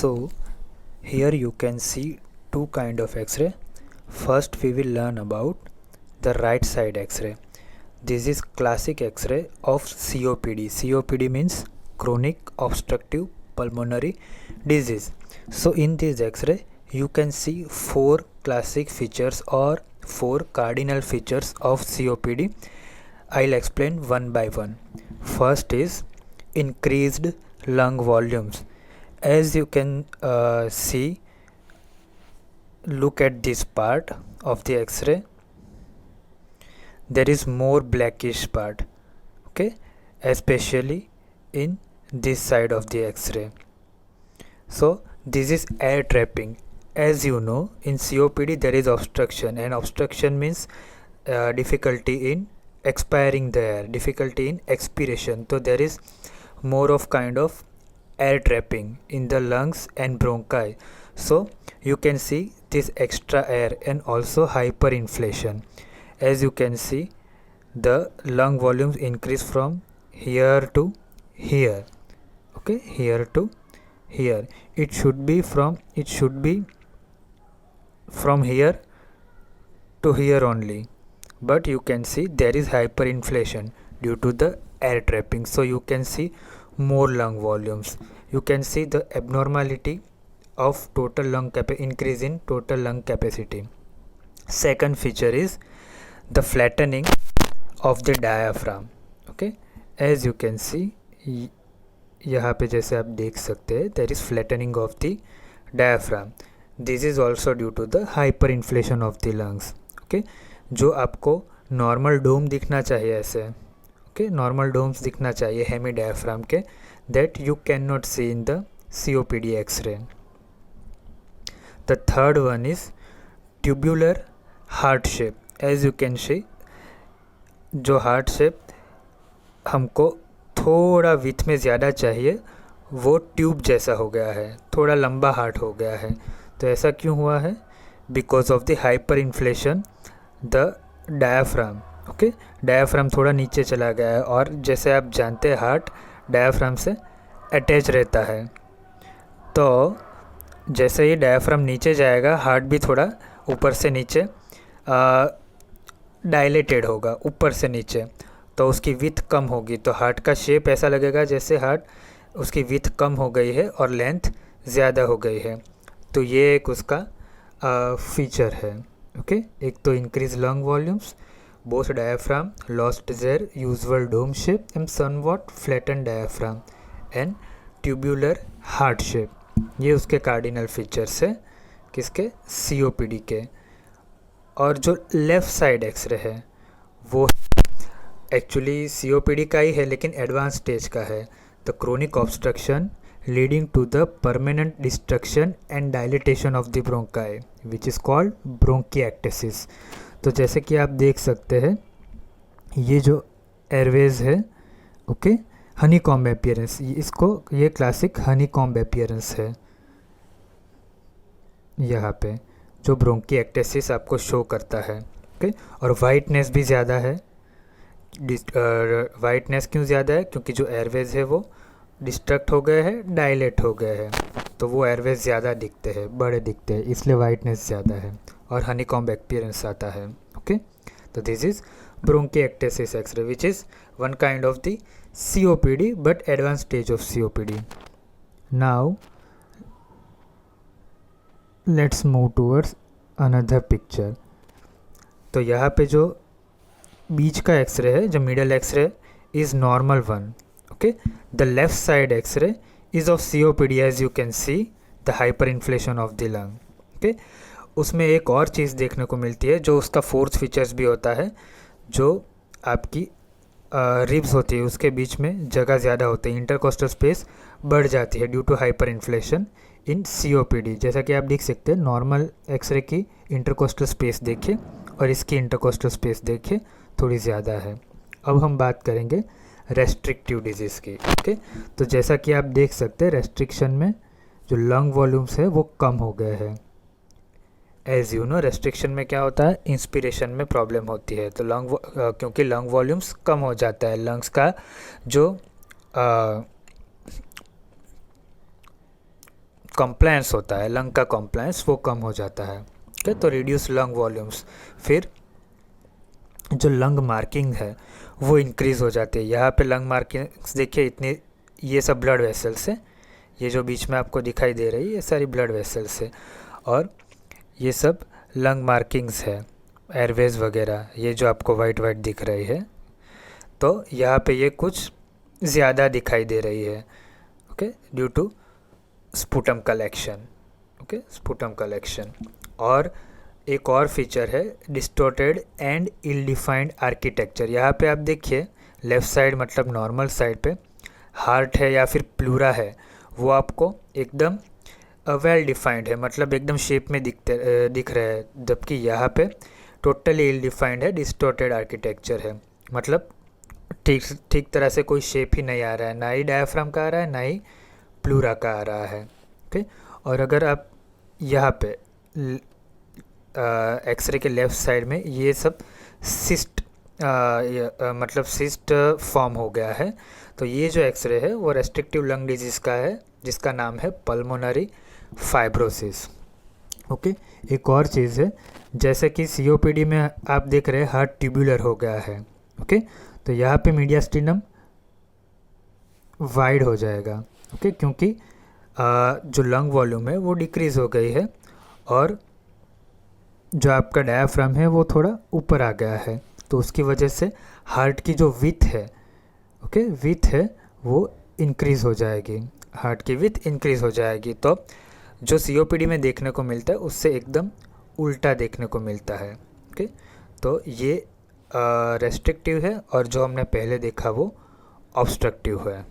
So here you can see two kind of X-ray. First we will learn about the right side X-ray. This is classic X-ray of COPD. COPD means chronic obstructive pulmonary disease. So in this X-ray you can see four classic features or four cardinal features of COPD. I'll explain one by one. First is increased lung volumes. As you can see, look at this part of the X-ray. There is more blackish part, okay, especially in this side of the X-ray. So this is air trapping. As you know, in COPD there is obstruction, and obstruction means difficulty in expiring the air, difficulty in expiration. So there is more of kind of air trapping in the lungs and bronchi. So you can see this extra air and also hyperinflation. As you can see, the lung volumes increase from here to here, okay, here to here. It should be from here to here only, but you can see there is hyperinflation due to the air trapping. So you can see more lung volumes. You can see the abnormality of total lung increase in total lung capacity. Second feature is the flattening of the diaphragm. Okay, as you can see, यहाँ पे जैसे आप देख सकते हैं, there is flattening of the diaphragm. This is also due to the hyperinflation of the lungs. Okay, जो आपको normal डोम दिखना चाहिए ऐसे, okay, नॉर्मल डोम्स दिखना चाहिए हेमी डायफ्राम के, that you cannot see in the COPD X-ray. The third one is tubular heart shape. As you can see, जो heart shape हमको थोड़ा विथ में ज़्यादा चाहिए वो ट्यूब जैसा हो गया है, थोड़ा लंबा हार्ट हो गया है. तो ऐसा क्यों हुआ है? Because of the hyper inflation the diaphragm. Okay, diaphragm थोड़ा नीचे चला गया है, और जैसे आप जानते हैं हार्ट डायाफ्राम से अटैच रहता है. तो जैसे ही डायाफ्राम नीचे जाएगा, हार्ट भी थोड़ा ऊपर से नीचे डायलेटेड होगा, ऊपर से नीचे, तो उसकी विथ कम होगी. तो हार्ट का शेप ऐसा लगेगा जैसे हार्ट उसकी विथ कम हो गई है और लेंथ ज़्यादा हो गई है. तो ये एक उसका फीचर है. ओके, एक तो increase lung volumes, both diaphragm lost their usual dome shape and somewhat flattened diaphragm and tubular heart shape. ये उसके कार्डिनल फीचर्स है किसके? COPD के. और जो लेफ़्ट साइड एक्सरे है वो एक्चुअली COPD का ही है, लेकिन एडवांस स्टेज का है. The chronic obstruction leading to the permanent destruction and dilatation of the bronchi which is called bronchiectasis. तो जैसे कि आप देख सकते हैं, ये जो एयरवेज है, ओके, हनी कॉम्ब अपीयरेंस, ये क्लासिक हनी कॉम्ब अपीयरेंस है. यहाँ पे जो ब्रोंकिएक्टेसिस आपको शो करता है, ओके. और वाइटनेस भी ज़्यादा है. वाइटनेस क्यों ज़्यादा है? क्योंकि जो एयरवेज है वो डिस्ट्रक्ट हो गए हैं, डायलेट हो गए हैं, तो वो एयरवेज ज़्यादा दिखते हैं, बड़े दिखते हैं, इसलिए वाइटनेस ज़्यादा है और हनी कॉम्ब अपीयरेंस आता है. ओके, तो this is bronchiectasis x-ray which is one kind of the COPD but advance stage of COPD. Now let's move towards another picture. तो यहाँ पे जो बीच का एक्सरे है, जो middle x-ray, is normal one. Okay, the left side x-ray is of COPD. As you can see the hyper inflation of the lung. Okay, उसमें एक और चीज़ देखने को मिलती है जो उसका फोर्थ फीचर्स भी होता है, जो आपकी रिब्स होती है उसके बीच में जगह ज़्यादा होती है, इंटरकोस्टल स्पेस बढ़ जाती है due to hyper inflation in COPD. जैसा कि आप देख सकते हैं, नॉर्मल एक्सरे की इंटरकोस्टल स्पेस देखिए और इसकी इंटरकोस्टल स्पेस देखिए, थोड़ी ज़्यादा है. अब हम बात करेंगे रेस्ट्रिक्टिव डिजीज़ की. ओके, तो जैसा कि आप देख सकते हैं, रेस्ट्रिक्शन में जो लंग वॉल्यूम्स है वो कम हो गए हैं. एज यू नो, रेस्ट्रिक्शन में क्या होता है? इंस्पिरेशन में प्रॉब्लम होती है. तो क्योंकि लंग वॉल्यूम्स कम हो जाता है, लंग्स का जो कॉम्प्लायंस होता है, लंग का कॉम्प्लायंस वो कम हो जाता है। ओके, तो रिड्यूस लंग वॉल्यूम्स। फिर जो लंग मार्किंग है वो इंक्रीज़ हो जाती है। यहाँ पे लंग मार्किंग्स देखिए, इतनी, ये सब ब्लड वेसल्स है, ये जो बीच में आपको दिखाई दे रही है ये सारी ब्लड वेसल्स है, और ये सब लंग मार्किंग्स है, एयरवेज वगैरह, ये जो आपको वाइट वाइट दिख रही है, तो यहाँ पे ये कुछ ज़्यादा दिखाई दे रही है। Okay, due to sputum collection. Okay, sputum collection. और एक और फीचर है distorted and ill defined architecture. यहाँ पे आप देखिए, लेफ़्ट साइड मतलब नॉर्मल साइड पे हार्ट है या फिर प्लूरा है, वो आपको एकदम वेल डिफाइंड है, मतलब एकदम शेप में दिख रहे हैं, जबकि यहाँ पे टोटली इल डिफाइंड है, डिस्टोर्टेड आर्किटेक्चर है, मतलब ठीक तरह से कोई शेप ही नहीं आ रहा है, ना ही डायफ्राम का आ रहा है ना ही प्लूरा का आ रहा है। ओके, और अगर आप यहाँ पे एक्सरे के लेफ़्ट साइड में ये सब सिस्ट मतलब सिस्ट फॉर्म हो गया है, तो ये जो एक्सरे है वो रेस्ट्रिक्टिव लंग डिजीज़ का है, जिसका नाम है पल्मोनरी फाइब्रोसिस। ओके, एक और चीज़ है, जैसे कि सीओपीडी में आप देख रहे हैं हार्ट ट्यूबुलर हो गया है। ओके, तो यहाँ पे मीडियास्टिनम वाइड हो जाएगा। ओके, क्योंकि जो लंग वॉल्यूम है वो डिक्रीज़ हो गई है, और जो आपका डायाफ्राम है वो थोड़ा ऊपर आ गया है, तो उसकी वजह से हार्ट की जो विथ है, ओके, विथ है वो इंक्रीज़ हो जाएगी, हार्ट की विथ इंक्रीज़ हो जाएगी। तो जो सीओपीडी में देखने को मिलता है उससे एकदम उल्टा देखने को मिलता है। ओके, तो ये रेस्ट्रिक्टिव है, और जो हमने पहले देखा वो ऑब्स्ट्रक्टिव है।